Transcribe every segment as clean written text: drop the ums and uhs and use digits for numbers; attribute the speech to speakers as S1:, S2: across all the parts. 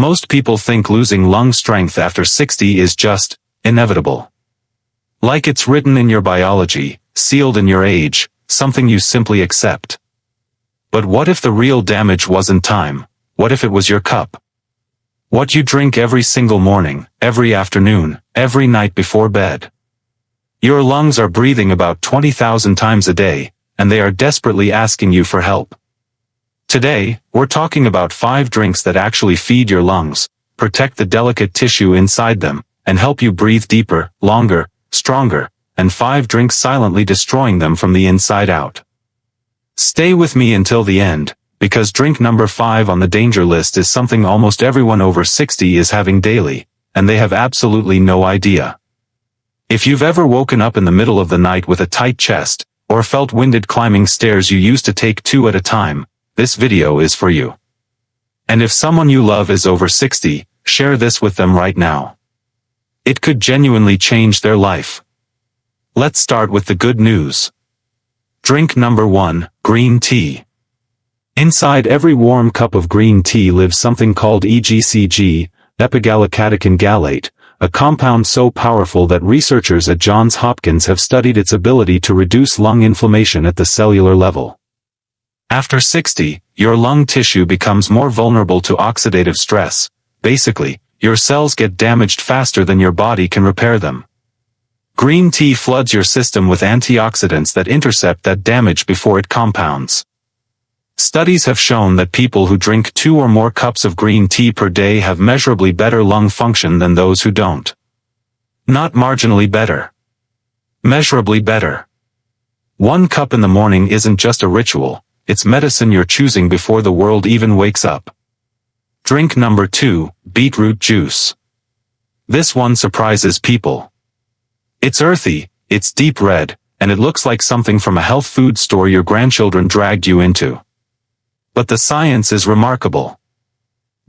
S1: Most people think losing lung strength after 60 is just inevitable. Like it's written in your biology, sealed in your age, something you simply accept. But what if the real damage wasn't time? What if it was your cup? What you drink every single morning, every afternoon, every night before bed. Your lungs are breathing about 20,000 times a day, and they are desperately asking you for help. Today, we're talking about 5 drinks that actually feed your lungs, protect the delicate tissue inside them, and help you breathe deeper, longer, stronger, and 5 drinks silently destroying them from the inside out. Stay with me until the end, because drink number 5 on the danger list is something almost everyone over 60 is having daily, and they have absolutely no idea. If you've ever woken up in the middle of the night with a tight chest, or felt winded climbing stairs you used to take 2 at a time, this video is for you. And if someone you love is over 60, share this with them right now. It could genuinely change their life. Let's start with the good news. Drink number 1, green tea. Inside every warm cup of green tea lives something called EGCG, epigallocatechin gallate, a compound so powerful that researchers at Johns Hopkins have studied its ability to reduce lung inflammation at the cellular level. After 60, your lung tissue becomes more vulnerable to oxidative stress. Basically, your cells get damaged faster than your body can repair them. Green tea floods your system with antioxidants that intercept that damage before it compounds. Studies have shown that people who drink 2 or more cups of green tea per day have measurably better lung function than those who don't. Not marginally better. Measurably better. 1 cup in the morning isn't just a ritual, it's medicine you're choosing before the world even wakes up. Drink number 2, beetroot juice. This one surprises people. It's earthy, it's deep red, and it looks like something from a health food store your grandchildren dragged you into. But the science is remarkable.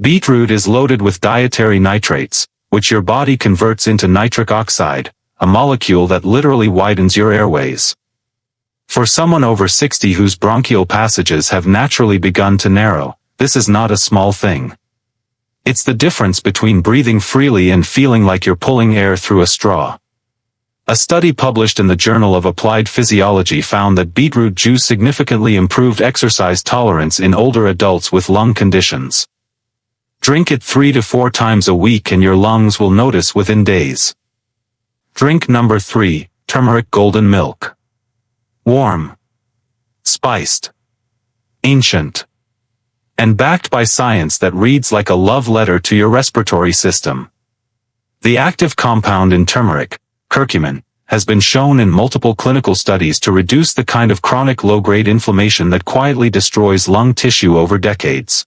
S1: Beetroot is loaded with dietary nitrates, which your body converts into nitric oxide, a molecule that literally widens your airways. For someone over 60 whose bronchial passages have naturally begun to narrow, this is not a small thing. It's the difference between breathing freely and feeling like you're pulling air through a straw. A study published in the Journal of Applied Physiology found that beetroot juice significantly improved exercise tolerance in older adults with lung conditions. Drink it 3 to 4 times a week and your lungs will notice within days. Drink number 3, turmeric golden milk. Warm, spiced, ancient, and backed by science that reads like a love letter to your respiratory system. The active compound in turmeric, curcumin, has been shown in multiple clinical studies to reduce the kind of chronic low-grade inflammation that quietly destroys lung tissue over decades.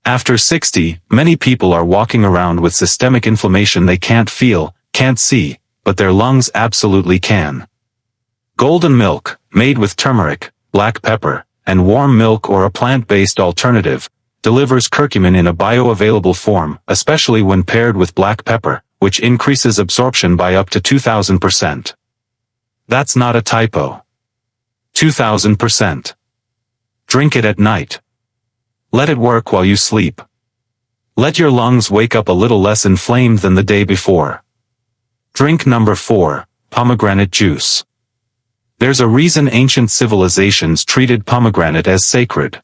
S1: After 60, many people are walking around with systemic inflammation they can't feel, can't see, but their lungs absolutely can. Golden milk, made with turmeric, black pepper, and warm milk or a plant-based alternative, delivers curcumin in a bioavailable form, especially when paired with black pepper, which increases absorption by up to 2,000%. That's not a typo. 2,000%. Drink it at night. Let it work while you sleep. Let your lungs wake up a little less inflamed than the day before. Drink number 4, pomegranate juice. There's a reason ancient civilizations treated pomegranate as sacred.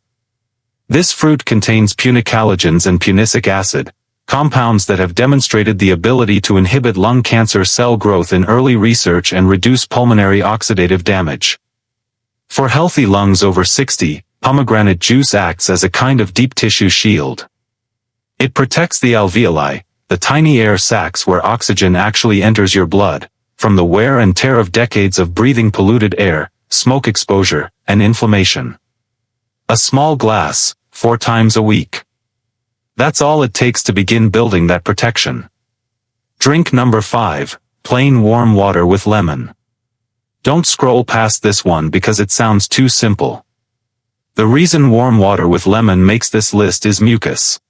S1: This fruit contains punicalagins and punicic acid, compounds that have demonstrated the ability to inhibit lung cancer cell growth in early research and reduce pulmonary oxidative damage. For healthy lungs over 60, pomegranate juice acts as a kind of deep tissue shield. It protects the alveoli, the tiny air sacs where oxygen actually enters your blood, from the wear and tear of decades of breathing polluted air, smoke exposure, and inflammation. A small glass, 4 times a week. That's all it takes to begin building that protection. Drink number 5, plain warm water with lemon. Don't scroll past this one because it sounds too simple. The reason warm water with lemon makes this list is mucus.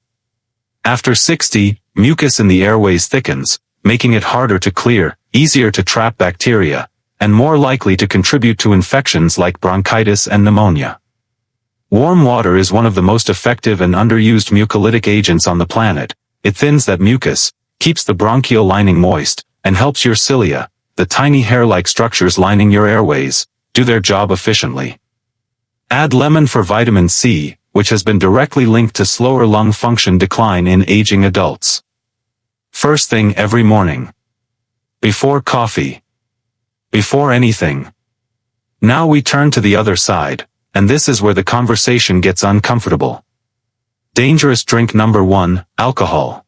S1: After 60, mucus in the airways thickens, making it harder to clear, easier to trap bacteria, and more likely to contribute to infections like bronchitis and pneumonia. Warm water is one of the most effective and underused mucolytic agents on the planet. It thins that mucus, keeps the bronchial lining moist, and helps your cilia, the tiny hair-like structures lining your airways, do their job efficiently. Add lemon for vitamin C, which has been directly linked to slower lung function decline in aging adults. First thing every morning. Before coffee. Before anything. Now we turn to the other side, and this is where the conversation gets uncomfortable. Dangerous drink number 1, alcohol.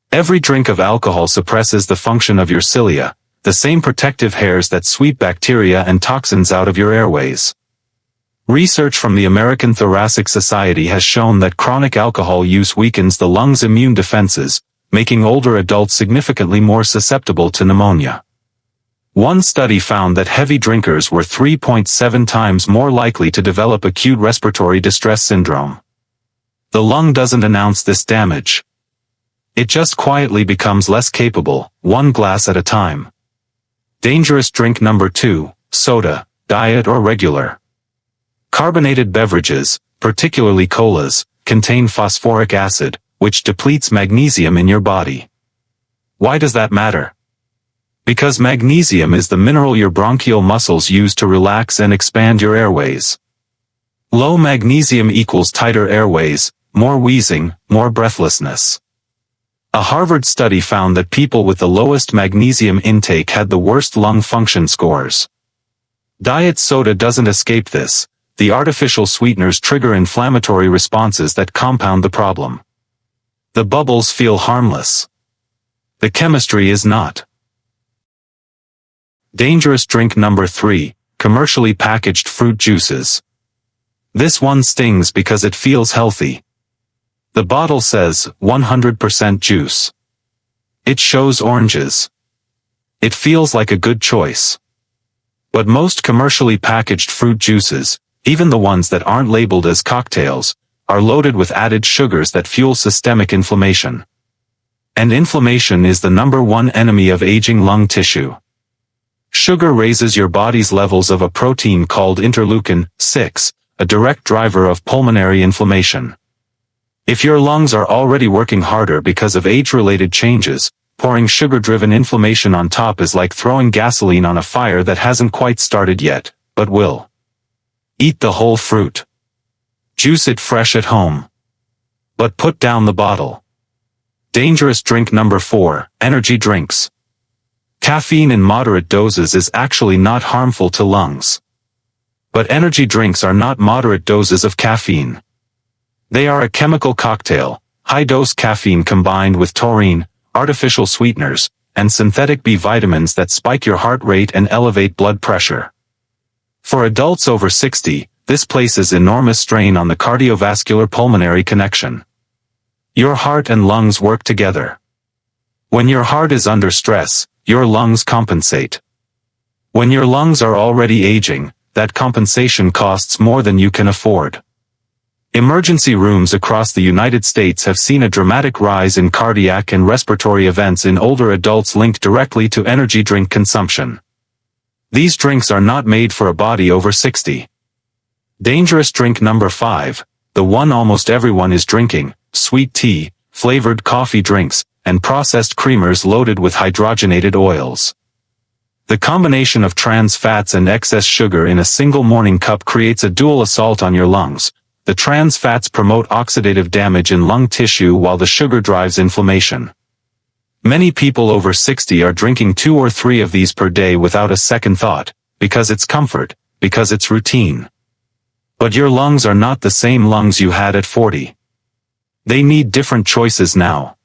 S1: Every drink of alcohol suppresses the function of your cilia, the same protective hairs that sweep bacteria and toxins out of your airways. Research from the American Thoracic Society has shown that chronic alcohol use weakens the lungs' immune defenses, making older adults significantly more susceptible to pneumonia. One study found that heavy drinkers were 3.7 times more likely to develop acute respiratory distress syndrome. The lung doesn't announce this damage. It just quietly becomes less capable, one glass at a time. Dangerous drink number 2, soda, diet or regular. Carbonated beverages, particularly colas, contain phosphoric acid, which depletes magnesium in your body. Why does that matter? Because magnesium is the mineral your bronchial muscles use to relax and expand your airways. Low magnesium equals tighter airways, more wheezing, more breathlessness. A Harvard study found that people with the lowest magnesium intake had the worst lung function scores. Diet soda doesn't escape this. The artificial sweeteners trigger inflammatory responses that compound the problem. The bubbles feel harmless. The chemistry is not. Dangerous drink number 3, commercially packaged fruit juices. This one stings because it feels healthy. The bottle says 100% juice. It shows oranges. It feels like a good choice. But most commercially packaged fruit juices, even the ones that aren't labeled as cocktails, are loaded with added sugars that fuel systemic inflammation. And inflammation is the number 1 enemy of aging lung tissue. Sugar raises your body's levels of a protein called interleukin-6, a direct driver of pulmonary inflammation. If your lungs are already working harder because of age-related changes, pouring sugar-driven inflammation on top is like throwing gasoline on a fire that hasn't quite started yet, but will. Eat the whole fruit. Juice it fresh at home. But put down the bottle. Dangerous drink number 4, energy drinks. Caffeine in moderate doses is actually not harmful to lungs. But energy drinks are not moderate doses of caffeine. They are a chemical cocktail, high-dose caffeine combined with taurine, artificial sweeteners, and synthetic B vitamins that spike your heart rate and elevate blood pressure. For adults over 60, this places enormous strain on the cardiovascular pulmonary connection. Your heart and lungs work together. When your heart is under stress, your lungs compensate. When your lungs are already aging, that compensation costs more than you can afford. Emergency rooms across the United States have seen a dramatic rise in cardiac and respiratory events in older adults linked directly to energy drink consumption. These drinks are not made for a body over 60. Dangerous drink number 5, the one almost everyone is drinking, sweet tea, flavored coffee drinks, and processed creamers loaded with hydrogenated oils. The combination of trans fats and excess sugar in a single morning cup creates a dual assault on your lungs. The trans fats promote oxidative damage in lung tissue while the sugar drives inflammation. Many people over 60 are drinking 2 or 3 of these per day without a second thought, because it's comfort, because it's routine. But your lungs are not the same lungs you had at 40. They need different choices now.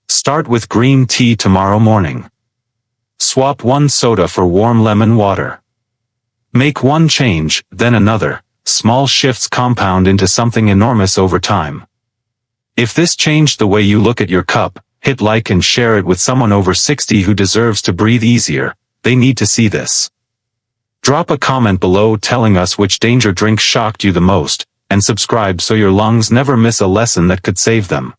S1: Start with green tea tomorrow morning. Swap one soda for warm lemon water. Make one change, then another. Small shifts compound into something enormous over time. If this changed the way you look at your cup, hit like and share it with someone over 60 who deserves to breathe easier. They need to see this. Drop a comment below telling us which danger drink shocked you the most, and subscribe so your lungs never miss a lesson that could save them.